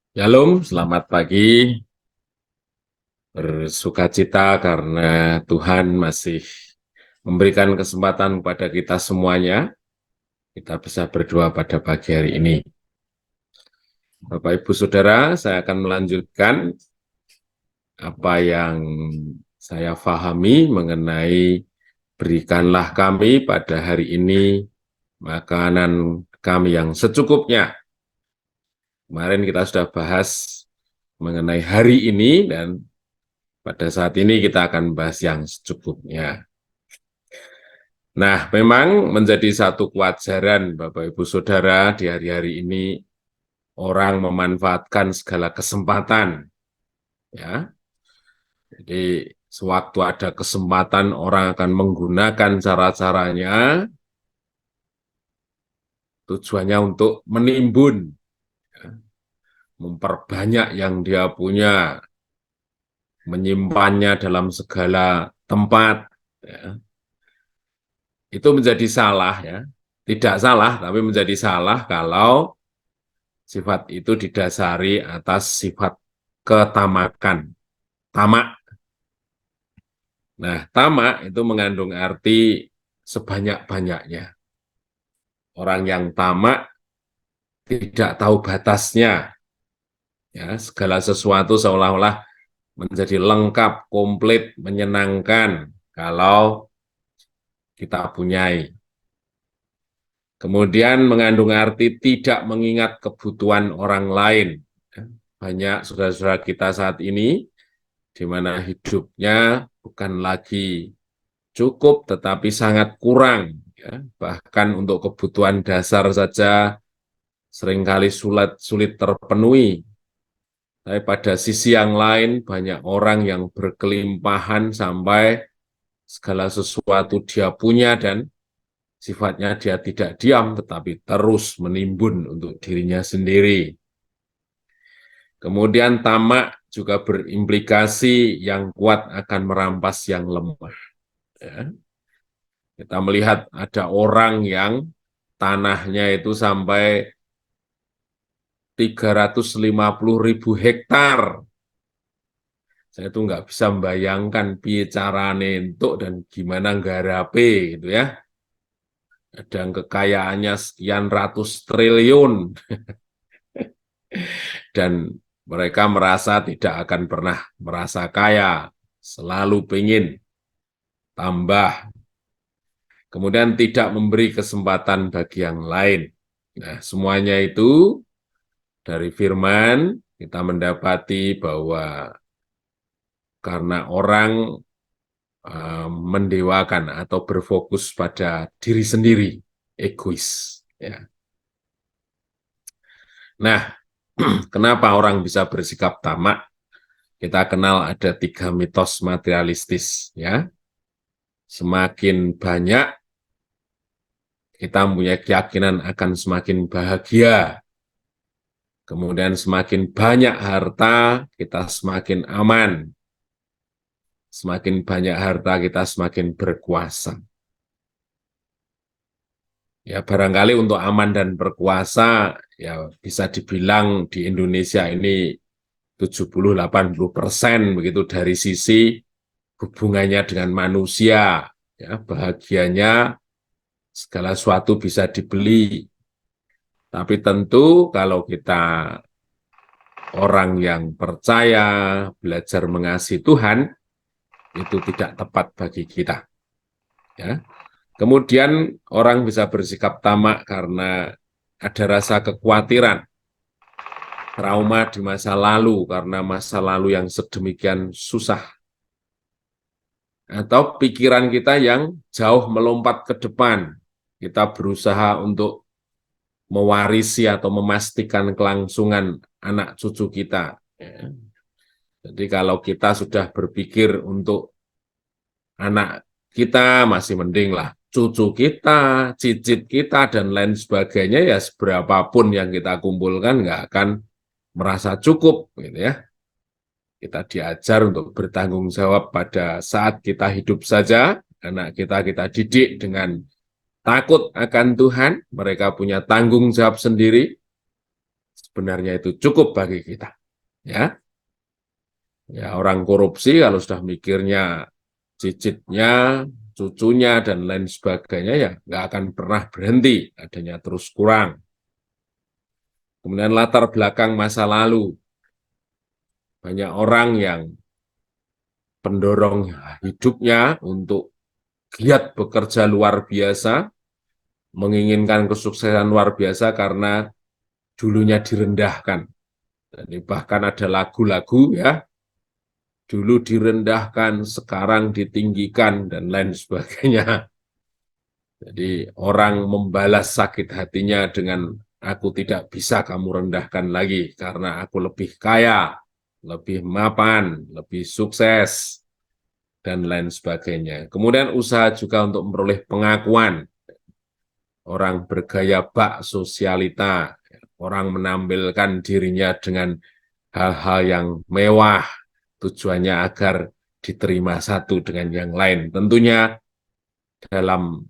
Shalom, selamat pagi. Bersukacita karena Tuhan masih memberikan kesempatan kepada kita semuanya. Kita bisa berdoa pada pagi hari ini. Bapak, Ibu, Saudara, saya akan melanjutkan apa yang saya pahami mengenai berikanlah kami pada hari ini makanan kami yang secukupnya. Kemarin kita sudah bahas mengenai hari ini dan pada saat ini kita akan bahas yang secukupnya. Nah, memang menjadi satu kewajaran Bapak Ibu Saudara di hari-hari ini orang memanfaatkan segala kesempatan, ya. Jadi sewaktu ada kesempatan orang akan menggunakan cara-caranya tujuannya untuk menimbun, ya, memperbanyak yang dia punya, menyimpannya dalam segala tempat, ya. Itu menjadi salah, ya. Tidak salah, tapi menjadi salah kalau sifat itu didasari atas sifat ketamakan. Tamak. Nah, tamak itu mengandung arti sebanyak-banyaknya. Orang yang tamak tidak tahu batasnya. Ya, segala sesuatu seolah-olah menjadi lengkap, komplit, menyenangkan kalau kita punyai. Kemudian mengandung arti tidak mengingat kebutuhan orang lain. Banyak saudara-saudara kita saat ini di mana hidupnya bukan lagi cukup tetapi sangat kurang, ya. Bahkan untuk kebutuhan dasar saja seringkali sulit terpenuhi. Tapi pada sisi yang lain banyak orang yang berkelimpahan sampai segala sesuatu dia punya dan sifatnya dia tidak diam tetapi terus menimbun untuk dirinya sendiri. Kemudian tamak juga berimplikasi yang kuat akan merampas yang lemah. Ya. Kita melihat ada orang yang tanahnya itu sampai 350.000 hektar. Saya tuh nggak bisa membayangkan bicarane entuk dan gimana ngarape gitu ya. Ada kekayaannya sekian ratus triliun dan mereka merasa tidak akan pernah merasa kaya, selalu pengen tambah. Kemudian tidak memberi kesempatan bagi yang lain. Nah, semuanya itu dari firman kita mendapati bahwa karena orang mendewakan atau berfokus pada diri sendiri, egois. Ya. Nah, kenapa orang bisa bersikap tamak? Kita kenal ada 3 mitos materialistis. Ya, semakin banyak kita punya keyakinan akan semakin bahagia. Kemudian semakin banyak harta, kita semakin aman. Semakin banyak harta, kita semakin berkuasa. Ya, barangkali untuk aman dan berkuasa, ya bisa dibilang di Indonesia ini 70-80% begitu dari sisi hubungannya dengan manusia. Ya, bahagianya segala sesuatu bisa dibeli. Tapi tentu kalau kita orang yang percaya, belajar mengasihi Tuhan, itu tidak tepat bagi kita. Ya. Kemudian orang bisa bersikap tamak karena ada rasa kekhawatiran, trauma di masa lalu karena masa lalu yang sedemikian susah. Atau pikiran kita yang jauh melompat ke depan. Kita berusaha untuk mewarisi atau memastikan kelangsungan anak cucu kita. Ya. Jadi kalau kita sudah berpikir untuk anak kita masih mending lah. Cucu kita, cicit kita, dan lain sebagainya ya seberapapun yang kita kumpulkan nggak akan merasa cukup, gitu ya. Kita diajar untuk bertanggung jawab pada saat kita hidup saja, anak kita didik dengan takut akan Tuhan, mereka punya tanggung jawab sendiri, sebenarnya itu cukup bagi kita. Ya, ya orang korupsi kalau sudah mikirnya cicitnya, cucunya, dan lain sebagainya, ya nggak akan pernah berhenti, adanya terus kurang. Kemudian latar belakang masa lalu, banyak orang yang pendorong hidupnya untuk giat bekerja luar biasa, menginginkan kesuksesan luar biasa karena dulunya direndahkan. Jadi bahkan ada lagu-lagu ya, dulu direndahkan, sekarang ditinggikan, dan lain sebagainya. Jadi orang membalas sakit hatinya dengan aku tidak bisa kamu rendahkan lagi karena aku lebih kaya, lebih mapan, lebih sukses, dan lain sebagainya. Kemudian usaha juga untuk memperoleh pengakuan. Orang bergaya bak sosialita, orang menampilkan dirinya dengan hal-hal yang mewah, tujuannya agar diterima satu dengan yang lain. Tentunya dalam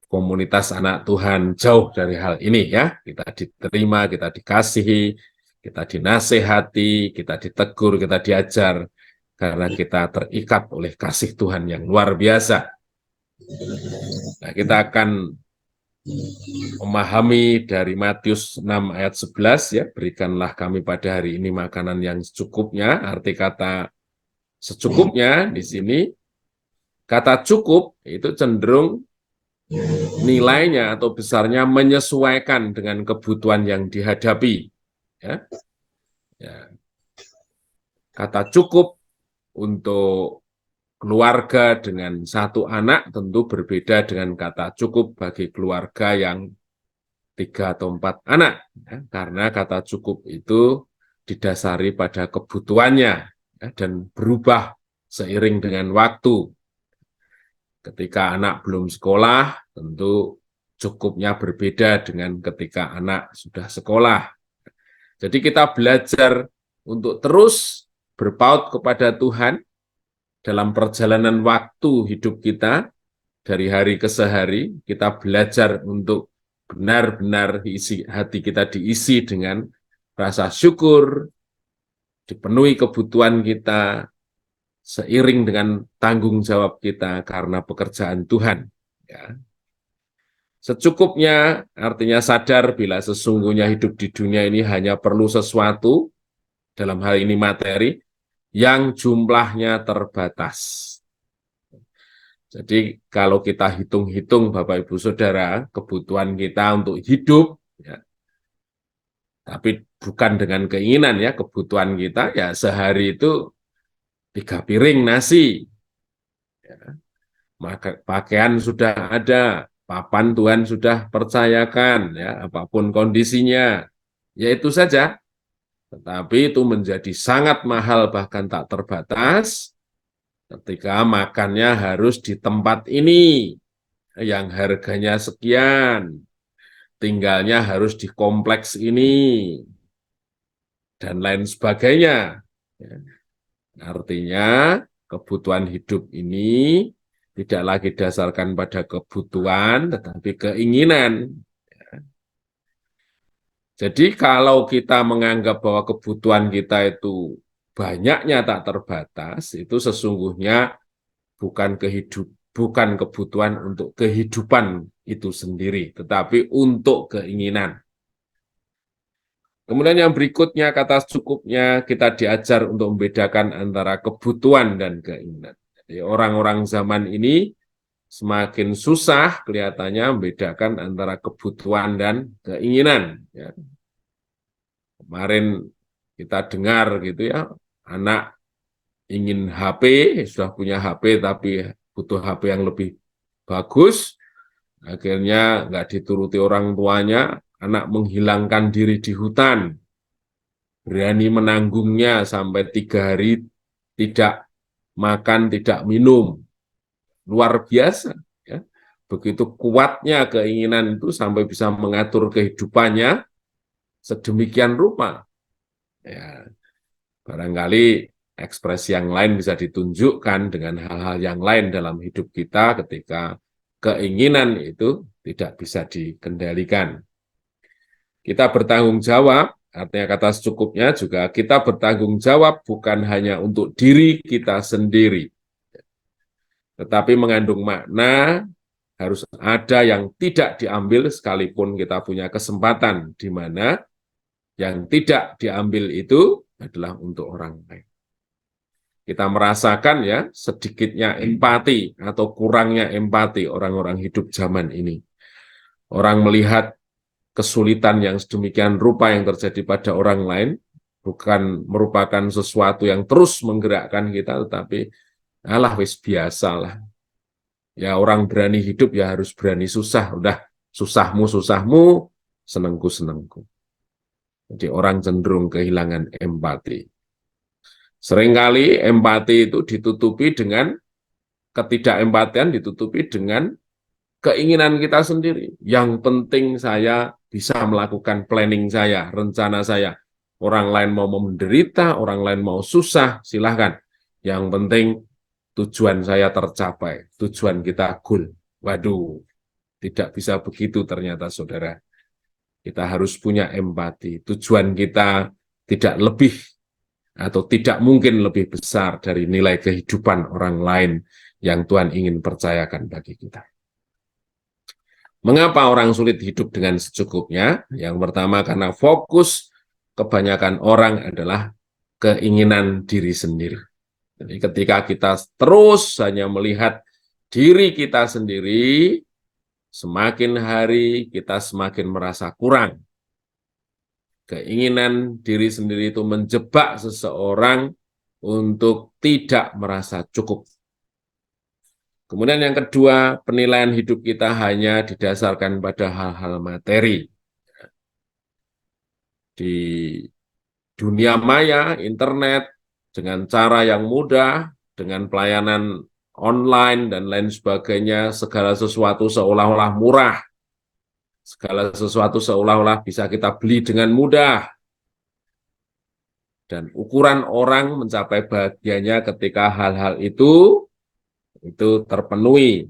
komunitas anak Tuhan jauh dari hal ini ya. Kita diterima, kita dikasihi, kita dinasehati, kita ditegur, kita diajar karena kita terikat oleh kasih Tuhan yang luar biasa. Nah, kita akan memahami dari Matius 6 ayat 11 ya, berikanlah kami pada hari ini makanan yang secukupnya. Arti kata secukupnya di sini, kata cukup itu cenderung nilainya atau besarnya menyesuaikan dengan kebutuhan yang dihadapi. Ya. Ya. Kata cukup untuk keluarga dengan satu anak tentu berbeda dengan kata cukup bagi keluarga yang 3 atau 4 anak. Ya. Karena kata cukup itu didasari pada kebutuhannya ya, dan berubah seiring dengan waktu. Ketika anak belum sekolah, tentu cukupnya berbeda dengan ketika anak sudah sekolah. Jadi kita belajar untuk terus berpaut kepada Tuhan dalam perjalanan waktu hidup kita, dari hari ke sehari, kita belajar untuk benar-benar hati kita diisi dengan rasa syukur, dipenuhi kebutuhan kita, seiring dengan tanggung jawab kita karena pekerjaan Tuhan. Ya. Secukupnya artinya sadar bila sesungguhnya hidup di dunia ini hanya perlu sesuatu, dalam hal ini materi, yang jumlahnya terbatas. Jadi kalau kita hitung-hitung Bapak Ibu Saudara, kebutuhan kita untuk hidup, ya, tapi bukan dengan keinginan ya, kebutuhan kita ya sehari itu 3 piring nasi, ya. Maka pakaian sudah ada, papan Tuhan sudah percayakan, ya, apapun kondisinya, ya itu saja. Tetapi itu menjadi sangat mahal bahkan tak terbatas ketika makannya harus di tempat ini yang harganya sekian, tinggalnya harus di kompleks ini, dan lain sebagainya. Ya. Artinya kebutuhan hidup ini tidak lagi didasarkan pada kebutuhan, tetapi keinginan. Jadi kalau kita menganggap bahwa kebutuhan kita itu banyaknya tak terbatas, itu sesungguhnya bukan kebutuhan untuk kehidupan itu sendiri, tetapi untuk keinginan. Kemudian yang berikutnya, kata cukupnya, kita diajar untuk membedakan antara kebutuhan dan keinginan. Jadi orang-orang zaman ini semakin susah kelihatannya membedakan antara kebutuhan dan keinginan. Ya. Kemarin kita dengar gitu ya, anak ingin HP, sudah punya HP tapi butuh HP yang lebih bagus, akhirnya nggak dituruti orang tuanya, anak menghilangkan diri di hutan, berani menanggungnya sampai 3 hari tidak makan, tidak minum, luar biasa. Ya. Begitu kuatnya keinginan itu sampai bisa mengatur kehidupannya sedemikian rupa. Ya, barangkali ekspresi yang lain bisa ditunjukkan dengan hal-hal yang lain dalam hidup kita ketika keinginan itu tidak bisa dikendalikan. Kita bertanggung jawab Artinya kata secukupnya juga kita bertanggung jawab bukan hanya untuk diri kita sendiri, tetapi mengandung makna harus ada yang tidak diambil sekalipun kita punya kesempatan, di mana yang tidak diambil itu adalah untuk orang lain. Kita merasakan ya sedikitnya empati atau kurangnya empati orang-orang hidup zaman ini. Orang melihat kesulitan yang sedemikian rupa yang terjadi pada orang lain bukan merupakan sesuatu yang terus menggerakkan kita, tetapi alah wis biasalah. Ya orang berani hidup ya harus berani susah. Udah susahmu susahmu, senengku senengku. Jadi orang cenderung kehilangan empati. Seringkali empati itu ditutupi dengan ketidakempatian, ditutupi dengan keinginan kita sendiri. Yang penting saya bisa melakukan planning saya, rencana saya. Orang lain mau menderita, orang lain mau susah, silahkan. Yang penting tujuan saya tercapai, tujuan kita goal. Waduh, tidak bisa begitu ternyata saudara. Kita harus punya empati. Tujuan kita tidak lebih atau tidak mungkin lebih besar dari nilai kehidupan orang lain yang Tuhan ingin percayakan bagi kita. Mengapa orang sulit hidup dengan secukupnya? Yang pertama karena fokus kebanyakan orang adalah keinginan diri sendiri. Jadi ketika kita terus hanya melihat diri kita sendiri, semakin hari kita semakin merasa kurang. Keinginan diri sendiri itu menjebak seseorang untuk tidak merasa cukup. Kemudian yang kedua, penilaian hidup kita hanya didasarkan pada hal-hal materi. Di dunia maya, internet, dengan cara yang mudah, dengan pelayanan online dan lain sebagainya, segala sesuatu seolah-olah murah. Segala sesuatu seolah-olah bisa kita beli dengan mudah. Dan ukuran orang mencapai bahagianya ketika hal-hal itu terpenuhi.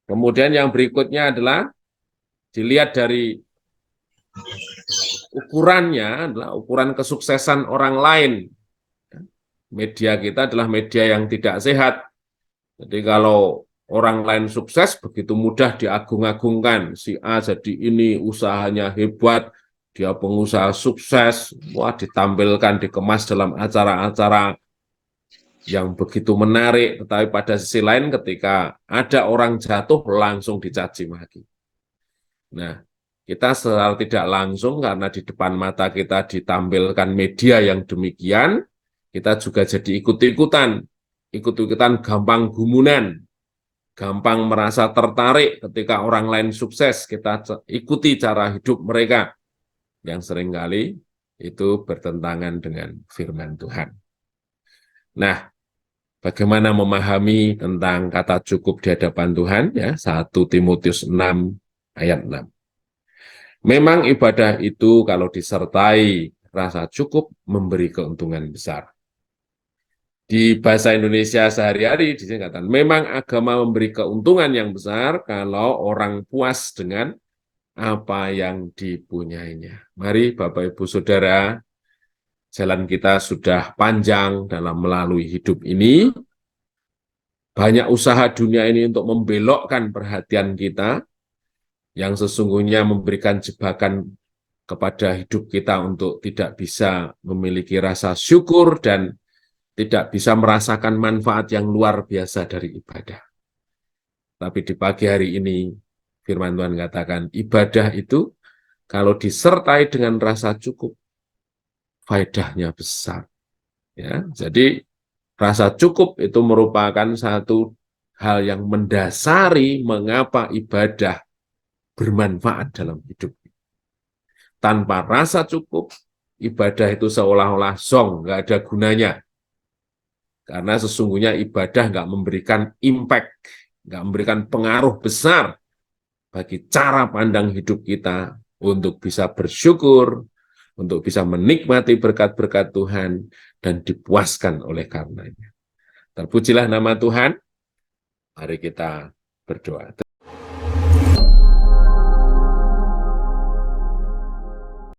Kemudian yang berikutnya adalah dilihat dari ukurannya adalah ukuran kesuksesan orang lain. Media kita adalah media yang tidak sehat. Jadi kalau orang lain sukses, begitu mudah diagung-agungkan. Si A jadi ini, usahanya hebat, dia pengusaha sukses, wah ditampilkan, dikemas dalam acara-acara yang begitu menarik, tetapi pada sisi lain ketika ada orang jatuh, langsung dicaci maki. Nah, kita secara tidak langsung karena di depan mata kita ditampilkan media yang demikian, kita juga jadi ikut-ikutan gampang gumunan, gampang merasa tertarik ketika orang lain sukses, kita ikuti cara hidup mereka, yang seringkali itu bertentangan dengan firman Tuhan. Nah, bagaimana memahami tentang kata cukup di hadapan Tuhan? Ya, 1 Timotius 6 ayat 6. Memang ibadah itu kalau disertai rasa cukup memberi keuntungan besar. Di bahasa Indonesia sehari-hari disingkatan, memang agama memberi keuntungan yang besar kalau orang puas dengan apa yang dipunyainya. Mari Bapak Ibu Saudara, jalan kita sudah panjang dalam melalui hidup ini. Banyak usaha dunia ini untuk membelokkan perhatian kita, yang sesungguhnya memberikan jebakan kepada hidup kita untuk tidak bisa memiliki rasa syukur dan tidak bisa merasakan manfaat yang luar biasa dari ibadah. Tapi di pagi hari ini, firman Tuhan katakan, ibadah itu kalau disertai dengan rasa cukup, faedahnya besar. Ya, jadi rasa cukup itu merupakan satu hal yang mendasari mengapa ibadah bermanfaat dalam hidup. Tanpa rasa cukup, ibadah itu seolah-olah zong, nggak ada gunanya. Karena sesungguhnya ibadah nggak memberikan impact, nggak memberikan pengaruh besar bagi cara pandang hidup kita untuk bisa bersyukur, untuk bisa menikmati berkat-berkat Tuhan, dan dipuaskan oleh karenanya. Terpujilah nama Tuhan, mari kita berdoa.